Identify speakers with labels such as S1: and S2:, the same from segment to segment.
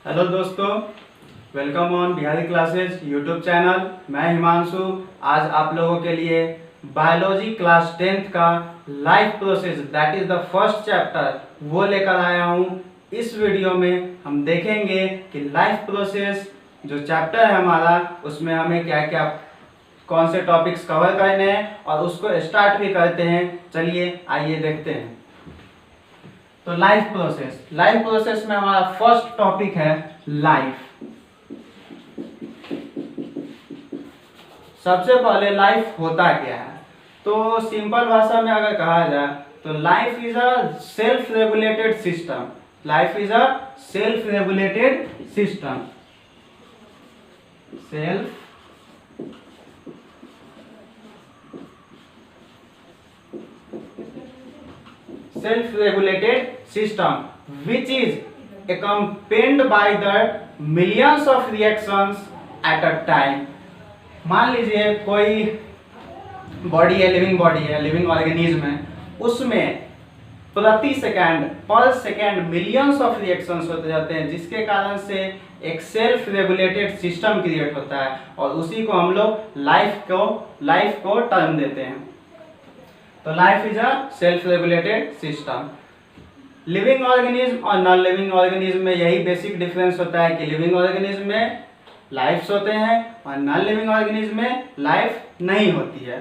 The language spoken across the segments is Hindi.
S1: हेलो दोस्तों, welcome on Bihari classes YouTube channel. मैं हिमांशु आज आप लोगों के लिए बायोलॉजी क्लास 10th का life process that is the first chapter वो लेकर आया हूँ। इस वीडियो में हम देखेंगे कि लाइफ प्रोसेस जो चैप्टर है हमारा उसमें हमें क्या क्या कौन से टॉपिक्स कवर करने हैं और उसको स्टार्ट भी करते हैं। चलिए आइए देखते हैं। तो लाइफ प्रोसेस में हमारा फर्स्ट टॉपिक है लाइफ। सबसे पहले लाइफ होता क्या है, तो सिंपल भाषा में अगर कहा जाए तो life is a self regulated system. Life is a self regulated system. self-regulated system which is accompanied by the millions of reactions at a time। मान लीजिए कोई बॉडी है, लिविंग ऑर्गेनिज्म है, उसमें प्रति सेकंड पर सेकंड मिलियंस ऑफ रिएक्शंस होते जाते हैं, जिसके कारण से एक सेल्फ रेगुलेटेड सिस्टम क्रिएट होता है और उसी को हम लोग लाइफ को टर्म देते हैं। तो life is a self regulated system. Living organism और नॉन लिविंग ऑर्गेनिज्म में यही बेसिक डिफरेंस होता है कि लिविंग ऑर्गेनिज्म में लाइफ्स होते हैं और नॉन लिविंग ऑर्गेनिज्म में लाइफ नहीं होती है।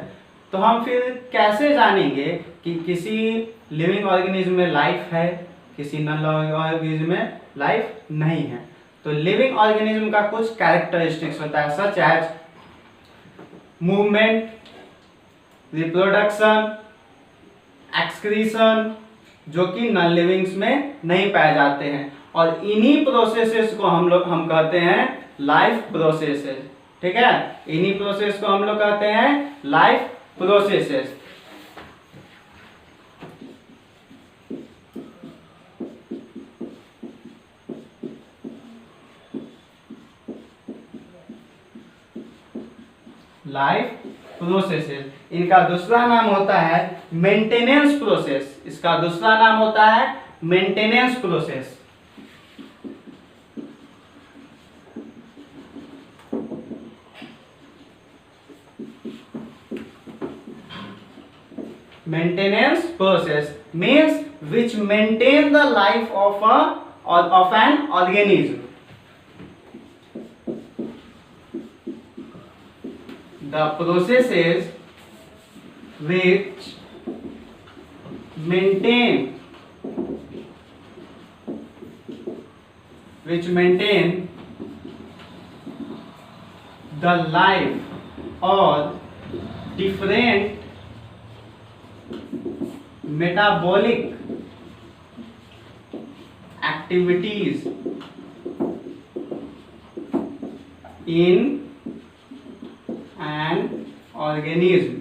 S1: तो हम फिर कैसे जानेंगे कि किसी लिविंग ऑर्गेनिज्म में लाइफ है, किसी नॉन लिविंग ऑर्गेनिज्म में लाइफ नहीं है। तो लिविंग ऑर्गेनिज्म का कुछ कैरेक्टरिस्टिक्स होता है, such as movement, reproduction, excretion, जो कि नॉन लिविंग्स में नहीं पाए जाते हैं। और इन्हीं प्रोसेसेस को हम कहते हैं लाइफ प्रोसेसेस। ठीक है, इन्हीं प्रोसेस को हम लोग कहते हैं लाइफ प्रोसेसेस। Life processes. इनका दूसरा नाम होता है मेंटेनेंस प्रोसेस। इसका दूसरा नाम होता है maintenance process. Maintenance process means which maintain the life of an organism. The processes which maintain the life or different metabolic activities in an organism।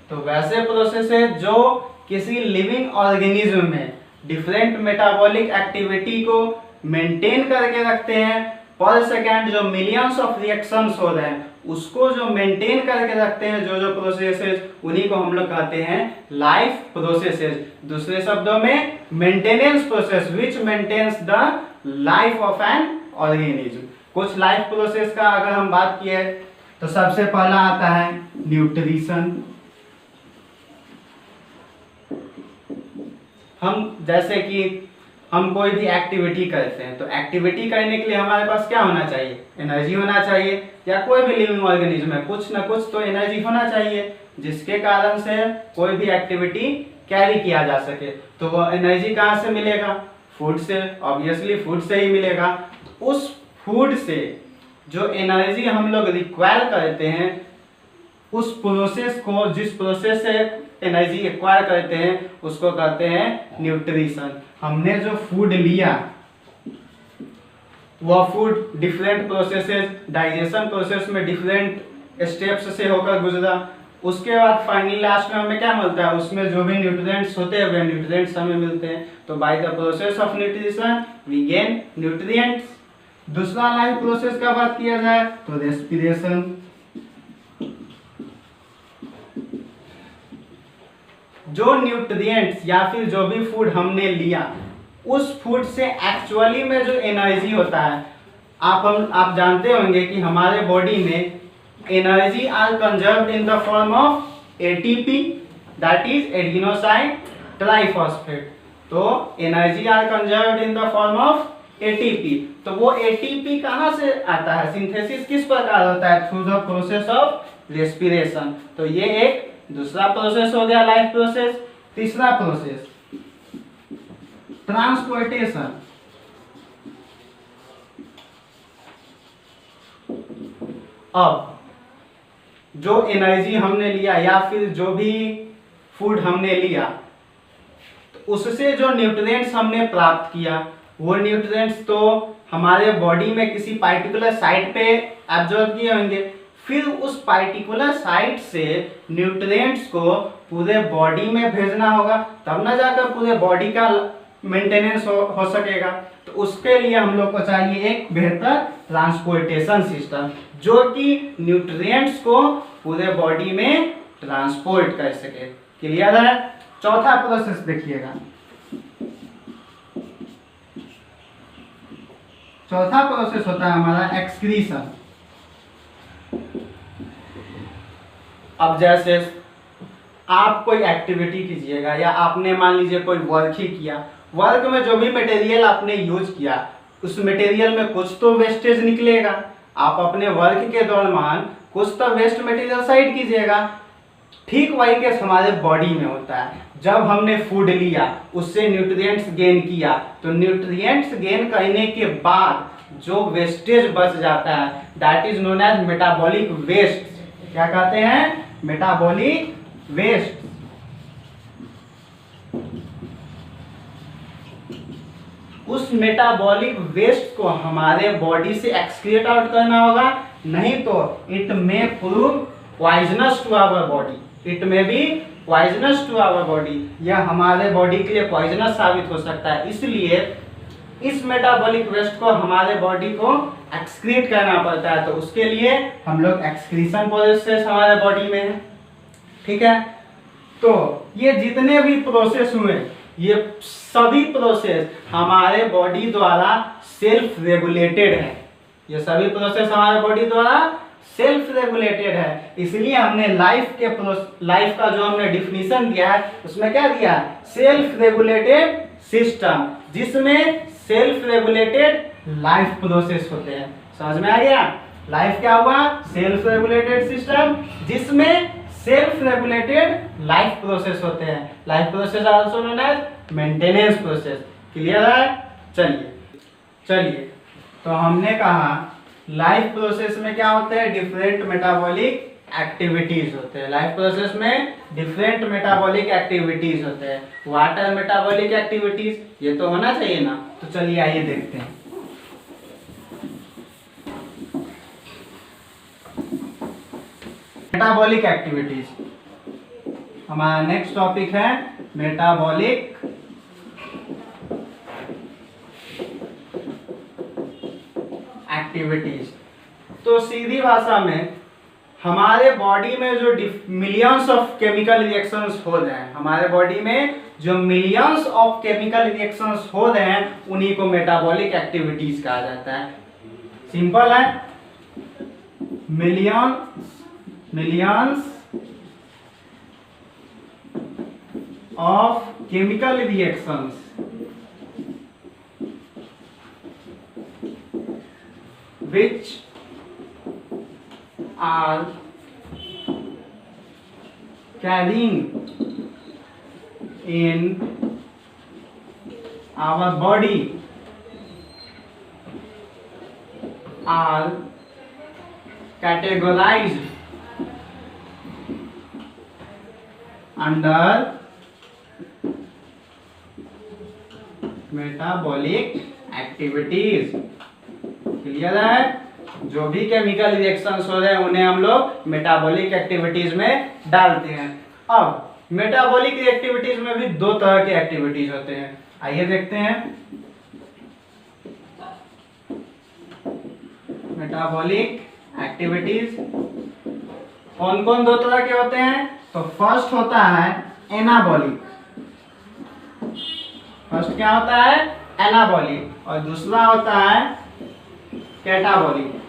S1: तो वैसे प्रोसेस है जो किसी लिविंग ऑर्गेनिज्म में डिफरेंट मेटाबॉलिक एक्टिविटी को मेंटेन करके रखते हैं। पर सेकेंड जो मिलियंस ऑफ रिएक्शंस हो रहे हैं उसको जो मेंटेन करके रखते हैं, जो प्रोसेसेस, उन्हीं को हम लोग कहते हैं लाइफ प्रोसेसेस। दूसरे शब्दों में maintenance process which maintains the life of an organism. कुछ लाइफ प्रोसेस का अगर हम बात किए तो सबसे पहला आता है न्यूट्रिशन। हम जैसे कि हम कोई भी एक्टिविटी करते हैं तो एक्टिविटी करने के लिए हमारे पास क्या होना चाहिए, एनर्जी होना चाहिए। या कोई भी लिविंग ऑर्गेनिज्म है, कुछ ना कुछ तो एनर्जी होना चाहिए जिसके कारण से कोई भी एक्टिविटी कैरी किया जा सके। तो वो एनर्जी कहाँ से मिलेगा? फूड से, ऑब्वियसली फूड से ही मिलेगा। उस फूड से जो एनर्जी हम लोग रिक्वायर करते हैं, उस प्रोसेस को, जिस प्रोसेस से एनर्जी एक्वायर करते हैं उसको कहते हैं न्यूट्रिशन। हमने जो फूड लिया वह food different processes, digestion process में डिफरेंट स्टेप्स से होकर गुजरा। उसके बाद फाइनली लास्ट में हमें क्या मिलता है, उसमें जो भी न्यूट्रिएंट्स होते हैं न्यूट्रिएंट्स हमें मिलते हैं। तो by the process of nutrition we gain nutrients. दूसरा लाइफ प्रोसेस का बात किया जाए तो रेस्पिरेशन। जो न्यूट्रिएंट्स या फिर जो भी फूड हमने लिया उस फूड से एक्चुअली में जो एनर्जी होता है, आप जानते होंगे कि हमारे बॉडी में energy are conserved in the form of ATP, that is adenosine triphosphate. तो energy are conserved in the form of ATP. तो वो एटीपी कहाँ से आता है, सिंथेसिस किस प्रकार होता है, through the process of respiration. तो ये एक दूसरा प्रोसेस हो गया, लाइफ प्रोसेस। तीसरा प्रोसेस ट्रांसपोर्टेशन। अब जो एनर्जी हमने लिया या फिर जो भी फूड हमने लिया, तो उससे जो न्यूट्रिएंट्स हमने प्राप्त किया, वो न्यूट्रिएंट्स तो हमारे बॉडी में किसी पार्टिकुलर साइट पे एब्जॉर्ब किए होंगे, फिर उस पार्टिकुलर साइट से न्यूट्रिएंट्स को पूरे बॉडी में भेजना होगा, तब ना जाकर पूरे बॉडी का मेंटेनेंस हो सकेगा। तो उसके लिए हम लोग को चाहिए एक बेहतर ट्रांसपोर्टेशन सिस्टम, जो कि न्यूट्रिएंट्स को पूरे बॉडी में ट्रांसपोर्ट कर सके। क्लियर है? चौथा प्रोसेस देखिएगा, चौथा प्रोसेस होता है हमारा एक्सक्रीशन। अब जैसे आप कोई एक्टिविटी कीजिएगा या आपने मान लीजिए कोई वर्क ही किया, वर्क में जो भी मटेरियल आपने यूज किया, उस मटेरियल में कुछ तो वेस्टेज निकलेगा। आप अपने वर्क के दौरान कुछ तो वेस्ट मटेरियल साइड कीजिएगा। ठीक वही केस हमारे बॉडी में होता है। जब हमने फूड लिया, उससे न्यूट्रिएंट्स गेन किया, तो न्यूट्रिएंट्स गेन करने के बाद जो वेस्टेज बच जाता है, that is known as metabolic waste. क्या कहते हैं? Metabolic waste. उस मेटाबॉलिक वेस्ट को हमारे बॉडी से एक्सक्रीट आउट करना होगा, नहीं तो it may prove poisonous to our body. It may be poisonous to our body. यह हमारे बॉडी के लिए पॉइजनस साबित हो सकता है। इसलिए इस मेटाबॉलिक वेस्ट को हमारे बॉडी को एक्सक्रीट करना पड़ता है। तो उसके लिए हम लोग एक्सक्रीशन प्रोसेस हमारे बॉडी में है। ठीक है? तो ये जितने भी प्रोसेस हुए, ये सभी प्रोसेस हमारे बॉडी द्वारा सेल्फ रेगुलेटेड है। ये सभी प्रोसेस हमारे बॉडी द्वारा सेल्फ रेगुलेटेड है। इसलिए हमने लाइफ का जो हमने डिफिनीशन दिया है, उसमें क्या दिया? सेल्फ रेगुलेटेड सिस्टम, जिसमें सेल्फ रेगुलेटेड लाइफ प्रोसेस होते हैं। समझ में आ गया? लाइफ क्या हुआ? सेल्फ रेगुलेटेड सिस्टम, जिसमें सेल्फ रेगुलेटेड लाइफ प्रोसेस होते हैं। Life process also known as maintenance process. Clear है? चलिए तो हमने कहा लाइफ प्रोसेस में क्या होते हैं? डिफरेंट मेटाबॉलिक एक्टिविटीज होते हैं। लाइफ प्रोसेस में डिफरेंट मेटाबॉलिक एक्टिविटीज होते हैं। What our metabolic activities? ये तो होना चाहिए ना। तो चलिए आइए देखते हैं। मेटाबॉलिक एक्टिविटीज हमारा नेक्स्ट टॉपिक है। Metabolic activities. तो सीधी भाषा में हमारे बॉडी में जो मिलियंस ऑफ केमिकल रिएक्शंस हो रहे हैं, हमारे बॉडी में जो मिलियंस ऑफ केमिकल रिएक्शंस हो रहे हैं, उन्हीं को मेटाबॉलिक एक्टिविटीज कहा जाता है। सिंपल है, millions of chemical reactions which are carrying in our body are categorized under metabolic activities. Clear है? जो भी केमिकल रिएक्शंस हो रहे हैं उन्हें हम लोग मेटाबॉलिक एक्टिविटीज में डालते हैं। अब मेटाबॉलिक एक्टिविटीज में भी दो तरह के एक्टिविटीज होते हैं। आइए देखते हैं मेटाबॉलिक एक्टिविटीज कौन कौन दो तरह के होते हैं। तो फर्स्ट होता है एनाबॉलिक फर्स्ट क्या होता है एनाबॉलिक और दूसरा होता है कैटाबॉलिक।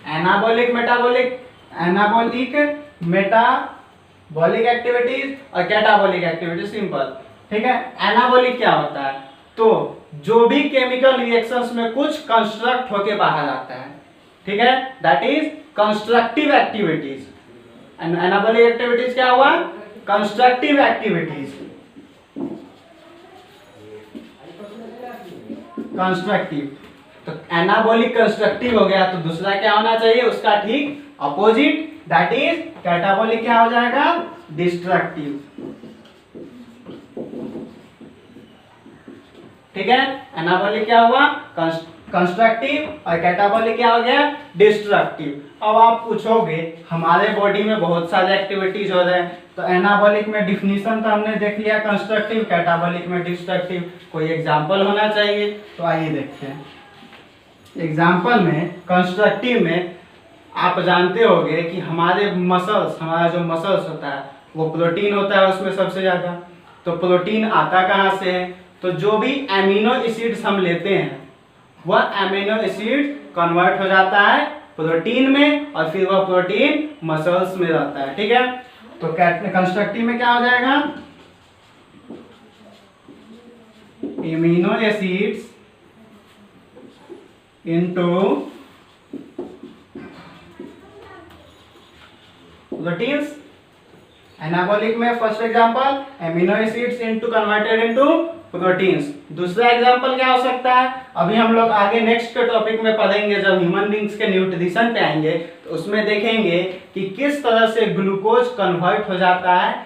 S1: एनाबॉलिक मेटाबॉलिक एक्टिविटीज और कैटाबॉलिक एक्टिविटीज, सिंपल। ठीक है, एनाबॉलिक क्या होता है, तो जो भी केमिकल रिएक्शंस में कुछ कंस्ट्रक्ट होके बाहर आता है, ठीक है, that is constructive activities. Anabolic activities क्या हुआ, कंस्ट्रक्टिव एक्टिविटीज, कंस्ट्रक्टिव। तो एनाबॉलिक कंस्ट्रक्टिव हो गया, तो दूसरा क्या होना चाहिए उसका ठीक अपोजिट, दैट इज कैटाबॉलिक क्या हो जाएगा, डिस्ट्रक्टिव। ठीक है, एनाबॉलिक क्या हुआ कंस्ट्रक्टिव और कैटाबॉलिक क्या हो गया डिस्ट्रक्टिव। अब आप पूछोगे हमारे बॉडी में बहुत सारे एक्टिविटीज हो रहे हैं, तो एनाबॉलिक में डिफिनीशन तो हमने देख लिया कंस्ट्रक्टिव, कैटाबॉलिक में डिस्ट्रक्टिव, कोई एग्जांपल होना चाहिए। तो आइए देखते हैं एग्जांपल में। कंस्ट्रक्टिव में आप जानते होंगे कि हमारे मसल्स, हमारा जो मसल्स होता है वो प्रोटीन होता है उसमें सबसे ज्यादा। तो प्रोटीन आता कहाँ से है, तो जो भी एमिनो एसिड्स हम लेते हैं वह एमिनो एसिड कन्वर्ट हो जाता है प्रोटीन में और फिर वह प्रोटीन मसल्स में रहता है। ठीक है, तो कंस्ट्रक्टिव में क्या हो जाएगा, amino acids into proteins. Anabolic में first example amino acids into converted into proteins. दूसरा एग्जांपल क्या हो सकता है, अभी हम लोग आगे नेक्स्ट के टॉपिक में पढ़ेंगे, जब ह्यूमन बींग्स के न्यूट्रिशन पे आएंगे तो उसमें देखेंगे कि किस तरह से ग्लूकोज कन्वर्ट हो जाता है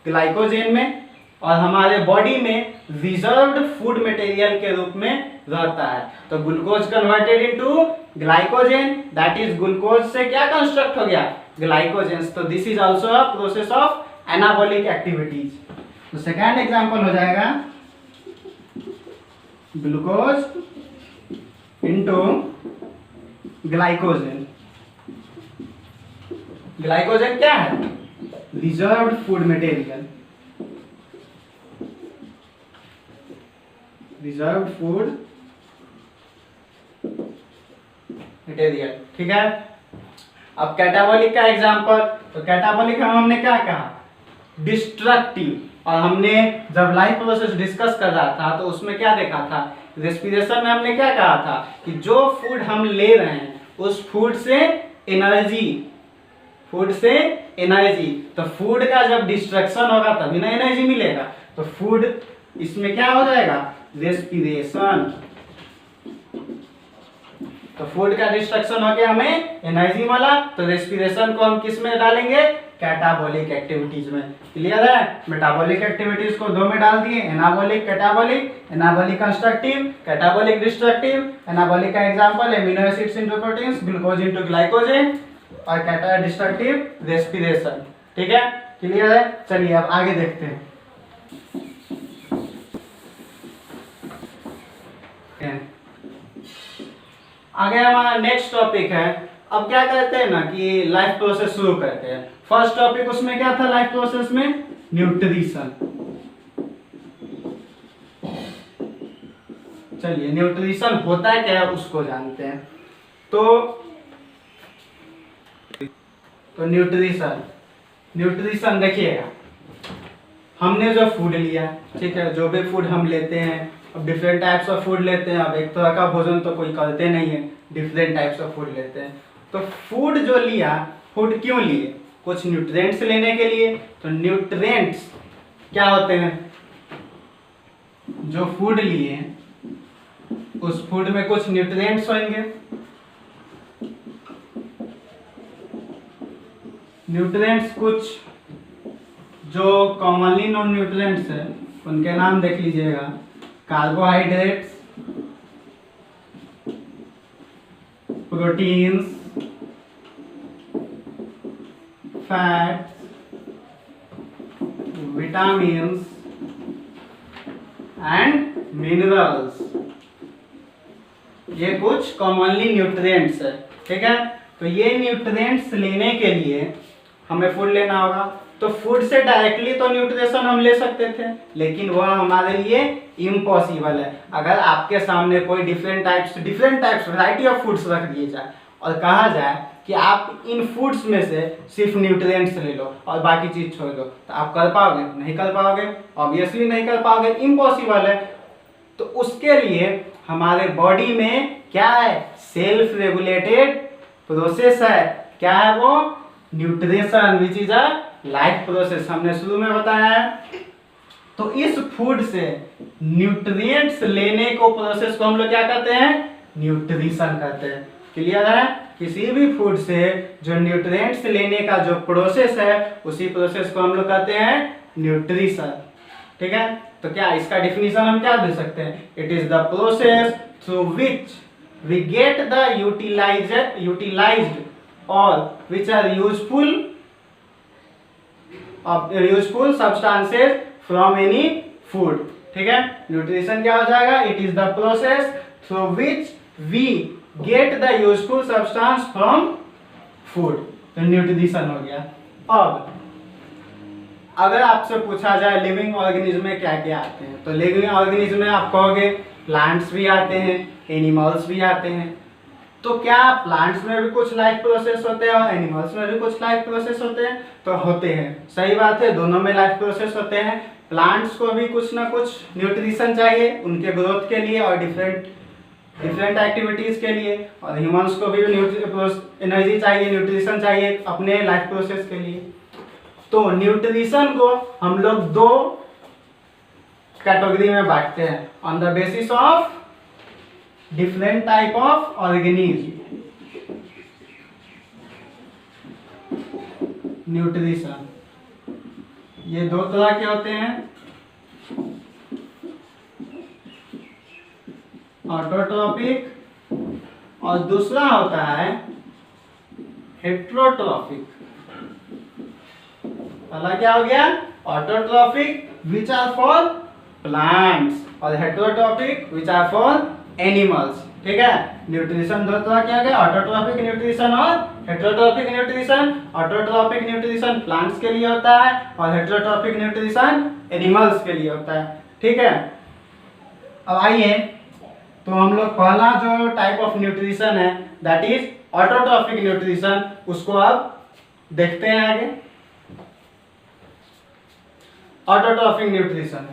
S1: ग्लाइकोजन में और हमारे बॉडी में रिजर्व्ड फूड मटेरियल के रूप में रहता है। तो glucose converted into glycogen, that is glucose से क्या कंस्ट्रक्ट हो गया ग्लाइकोजन। तो this is also a process of anabolic activities. तो सेकंड एग्जांपल हो जाएगा ग्लूकोज इनटू ग्लाइकोजन। ग्लाइकोजन क्या है, reserved food material, reserved food material. ठीक है, अब कैटाबॉलिक का एग्जांपल, तो कैटाबॉलिक में हमने क्या कहा डिस्ट्रक्टिव, और हमने जब लाइफ प्रोसेस डिस्कस कर रहा था तो उसमें क्या देखा था, रेस्पिरेशन में हमने क्या कहा था कि जो फूड हम ले रहे हैं उस फूड से एनर्जी, फूड से एनर्जी, तो फूड का जब डिस्ट्रक्शन होगा तभी ना एनर्जी मिलेगा। तो फूड इसमें क्या हो जाएगा रेस्पिरेशन, तो फूड का डिस्ट्रक्शन हो गया हमें एनर्जी मिला, तो रेस्पिरेशन को हम किस में डालेंगे कैटाबॉलिक एक्टिविटीज में। क्लियर है, मेटाबॉलिक एक्टिविटीज को दो में डाल दिए, anabolic catabolic, anabolic constructive, catabolic destructive. Anabolic का example amino acids into proteins, glucose into glycogen, और कैटा डिस्ट्रक्टिव रेस्पिरेशन। ठीक है, क्लियर है, चलिए अब आगे देखते हैं। आगे हमारा नेक्स्ट टॉपिक है, अब क्या कहते हैं ना कि लाइफ प्रोसेस शुरू करते हैं। फर्स्ट टॉपिक उसमें क्या था लाइफ प्रोसेस में, न्यूट्रिशन। चलिए न्यूट्रिशन होता है क्या है उसको जानते हैं। तो न्यूट्रिशन देखिएगा, हमने जो फूड लिया, ठीक है, जो भी फूड हम लेते हैं, अब डिफरेंट टाइप्स ऑफ फूड लेते हैं, अब एक तरह का भोजन तो कोई करते नहीं है, डिफरेंट टाइप्स ऑफ फूड लेते हैं। तो फूड जो लिया, फूड क्यों लिए, कुछ न्यूट्रिएंट्स लेने के लिए। तो न्यूट्रिएंट्स क्या होते हैं, जो फूड लिए उस फूड में कुछ न्यूट्रिएंट्स होंगे। न्यूट्रिएंट्स कुछ जो कॉमनली नॉन न्यूट्रिएंट्स है उनके नाम देख लीजिएगा, carbohydrates, proteins, fats, vitamins and minerals, ये कुछ कॉमनली न्यूट्रिएंट्स है। ठीक है, तो ये न्यूट्रिएंट्स लेने के लिए हमें फूड लेना होगा। तो फूड से डायरेक्टली तो न्यूट्रिशन हम ले सकते थे, लेकिन वह हमारे लिए इम्पॉसिबल है। अगर आपके सामने कोई different types variety of foods रख दिए जाए और कहा जाए कि आप इन फूड्स में से सिर्फ न्यूट्रिएंट्स ले लो और बाकी चीज छोड़ दो, तो आप कर पाओगे? नहीं कर पाओगे, ऑब्वियसली नहीं कर पाओगे, इम्पॉसिबल है। तो उसके लिए हमारे बॉडी में क्या है? सेल्फ रेगुलेटेड प्रोसेस है। क्या है वो? Nutrition, which is a life process, हमने शुरू में बताया है। तो इस फूड से न्यूट्रिएंट्स लेने को प्रोसेस को हम लोग क्या कहते हैं? न्यूट्रिशन कहते हैं। क्लियर है? किसी भी फूड से जो न्यूट्रिएंट्स लेने का जो प्रोसेस है उसी प्रोसेस को हम लोग कहते हैं न्यूट्रिशन। ठीक है, तो क्या इसका डिफिनीशन हम क्या दे सकते हैं? It is the process through which we get the utilised और which are useful substances from any food. ठीक है, न्यूट्रिशन क्या हो जाएगा? It is the process through which we get the useful substance from food, तो न्यूट्रिशन हो गया। अब अगर आपसे पूछा जाए लिविंग ऑर्गेनिज्म में क्या क्या आते हैं, तो लिविंग ऑर्गेनिज्म में आप कहोगे प्लांट्स भी आते हैं, एनिमल्स भी आते हैं। तो क्या प्लांट्स में भी कुछ लाइफ प्रोसेस होते हैं और एनिमल्स में भी कुछ लाइफ प्रोसेस होते हैं? तो होते हैं, सही बात है, दोनों में लाइफ प्रोसेस होते हैं। प्लांट्स को भी कुछ ना कुछ न्यूट्रिशन चाहिए उनके ग्रोथ के लिए और डिफरेंट एक्टिविटीज के लिए, और ह्यूमंस को भी एनर्जी चाहिए, न्यूट्रिशन चाहिए अपने लाइफ प्रोसेस के लिए। तो न्यूट्रिशन को हम लोग दो कैटेगरी में बांटते हैं on the basis of different type of organism. Nutrition ये दो तरह के होते हैं, ऑटोट्रॉपिक और दूसरा होता है हेट्रोट्रॉपिक। पहला क्या हो गया? Autotrophic which are for plants और heterotrophic which are for animals. ठीक है, न्यूट्रिशन दो तरह के हो गए, ऑटोट्रॉपिक न्यूट्रिशन और heterotrophic nutrition. Autotrophic nutrition plants के लिए होता है और हेट्रोट्रॉपिक न्यूट्रिशन एनिमल्स के लिए होता है। ठीक है, अब आइए तो हम लोग पहला जो टाइप ऑफ न्यूट्रिशन है दैट इज ऑटोट्रॉपिक न्यूट्रिशन, उसको अब देखते हैं आगे। ऑटोट्रॉपिक न्यूट्रिशन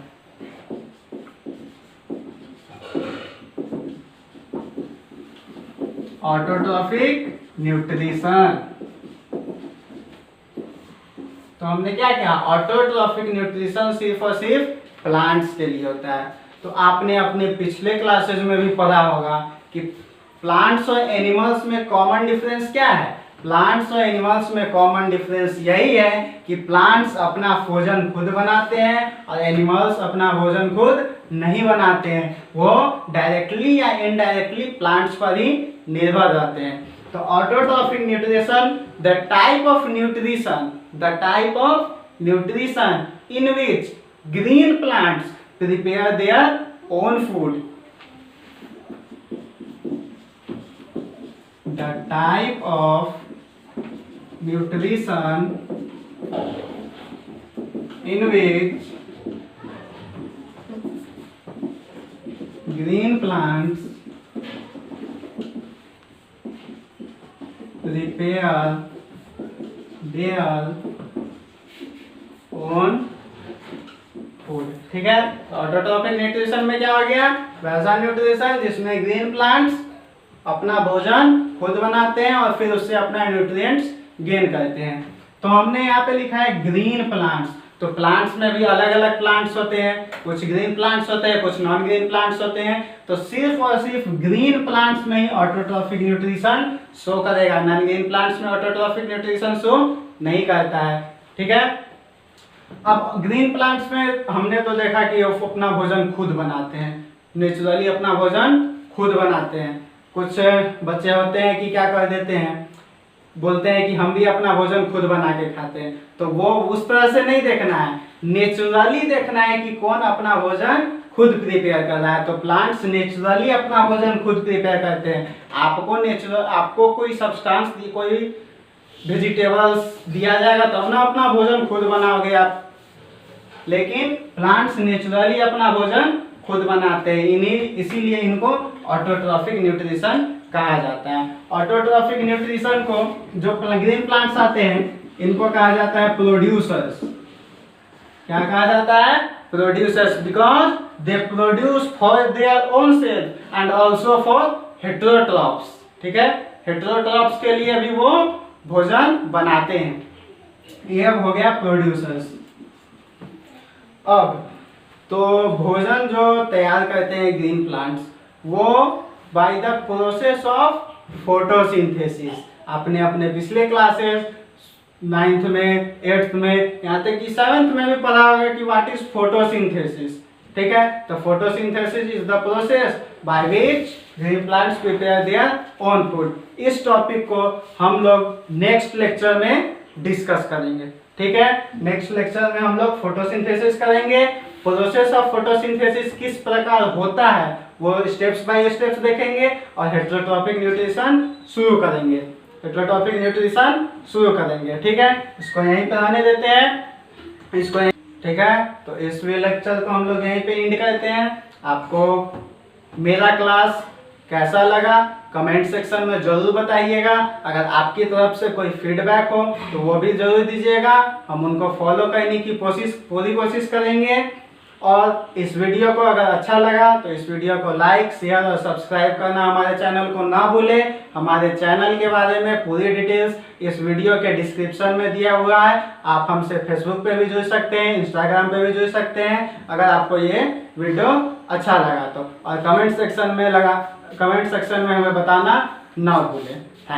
S1: तो हमने क्या किया? ऑटोट्रॉपिक न्यूट्रिशन सिर्फ और सिर्फ प्लांट्स के लिए होता है। तो आपने अपने पिछले क्लासेज में भी पढ़ा होगा कि प्लांट्स और एनिमल्स में कॉमन डिफरेंस क्या है? प्लांट्स और एनिमल्स में कॉमन डिफरेंस यही है कि प्लांट्स अपना भोजन खुद बनाते हैं और एनिमल्स अपना भोजन खुद नहीं बनाते हैं, वो डायरेक्टली या इनडायरेक्टली प्लांट्स पर ही निर्भर रहते हैं। तो autotrophic nutrition the type of nutrition in which green plants prepare their own food. The type of nutrition in which green plants prepare their own food. ठीक है, ऑटोट्रॉपिक न्यूट्रिशन में क्या हो गया? वैसा न्यूट्रिशन जिसमें ग्रीन प्लांट्स अपना भोजन खुद बनाते हैं और फिर उससे अपना न्यूट्रिएंट्स गेन करते हैं। तो हमने यहाँ पे लिखा है ग्रीन प्लांट्स। तो प्लांट्स में भी अलग अलग प्लांट्स होते हैं, कुछ ग्रीन प्लांट्स होते हैं, कुछ नॉन ग्रीन प्लांट्स होते हैं। तो सिर्फ और सिर्फ ग्रीन प्लांट्स में ही ऑटोट्रॉपिक न्यूट्रिशन शो करेगा, नॉन ग्रीन प्लांट्स में ऑटोट्रॉपिक न्यूट्रिशन शो नहीं करता है। ठीक है, अब ग्रीन प्लांट्स में हमने तो देखा कि वो अपना भोजन खुद बनाते हैं, नेचुरली अपना भोजन खुद बनाते हैं। कुछ बच्चे होते हैं कि क्या कर देते हैं, बोलते हैं कि हम भी अपना भोजन खुद बना के खाते हैं। तो वो उस तरह से नहीं देखना है, नेचुरली देखना है कि कौन अपना भोजन खुद प्रिपेयर कर रहा है। तो प्लांट्स नेचुरली अपना भोजन खुद प्रिपेयर करते हैं। आपको कोई सब्सटेंस कोई वेजिटेबल्स दिया जाएगा तब ना अपना भोजन खुद बनाओगे आप। लेकिन प्लांट्स नेचुरली अपना भोजन खुद बनाते हैं, इन्हीं इसीलिए इनको ऑटोट्रॉफिक न्यूट्रिशन कहा जाता है। ऑटोट्रॉफिक न्यूट्रिशन को जो ग्रीन प्लांट्स आते हैं इनको कहा जाता है प्रोड्यूसर्स। क्या कहा जाता है? Producers, because they produce for their own self and also for heterotrophs. ठीक है, हेटेरोट्रॉप्स के लिए भी वो भोजन बनाते हैं। ये हो गया प्रोड्यूसर्स। अब तो भोजन जो तैयार करते हैं ग्रीन प्लांट्स वो bye the process of photosynthesis. आपने अपने पिछले क्लासेस 9th में 8th में यहाँ तक कि 7th में भी पढ़ा होगा कि व्हाट इज फोटोसिंथेसिस। ठीक है, तो photosynthesis is the process by which green plants prepare their own food. इस टॉपिक को हम लोग नेक्स्ट लेक्चर में डिस्कस करेंगे। ठीक है, नेक्स्ट लेक्चर में हम लोग फोटोसिंथेसिस करेंगे। प्रोसेस ऑफ फोटोसिंथेसिस किस प्रकार होता है वो स्टेप्स बाय स्टेप्स देखेंगे और हेटेरोट्रॉपिक न्यूट्रिशन शुरू करेंगे। हेटेरोट्रॉपिक न्यूट्रिशन शुरू करेंगे। ठीक है, इसको यहीं पे आने देते हैं इसको। ठीक है, तो इस लेक्चर को हम लोग यहीं पे एंड करते हैं। आपको मेरा क्लास कैसा लगा कमेंट सेक्शन में जरूर बताइएगा। अगर आपकी तरफ से कोई फीडबैक हो तो वो भी जरूर दीजिएगा, हम उनको फॉलो करने की पूरी कोशिश करेंगे। और इस वीडियो को अगर अच्छा लगा तो इस वीडियो को लाइक शेयर और सब्सक्राइब करना हमारे चैनल को ना भूलें। हमारे चैनल के बारे में पूरी डिटेल्स इस वीडियो के डिस्क्रिप्शन में दिया हुआ है। आप हमसे फेसबुक पे भी जुड़ सकते हैं, इंस्टाग्राम पे भी जुड़ सकते हैं अगर आपको ये वीडियो अच्छा लगा तो। और कमेंट सेक्शन में हमें बताना ना भूलें।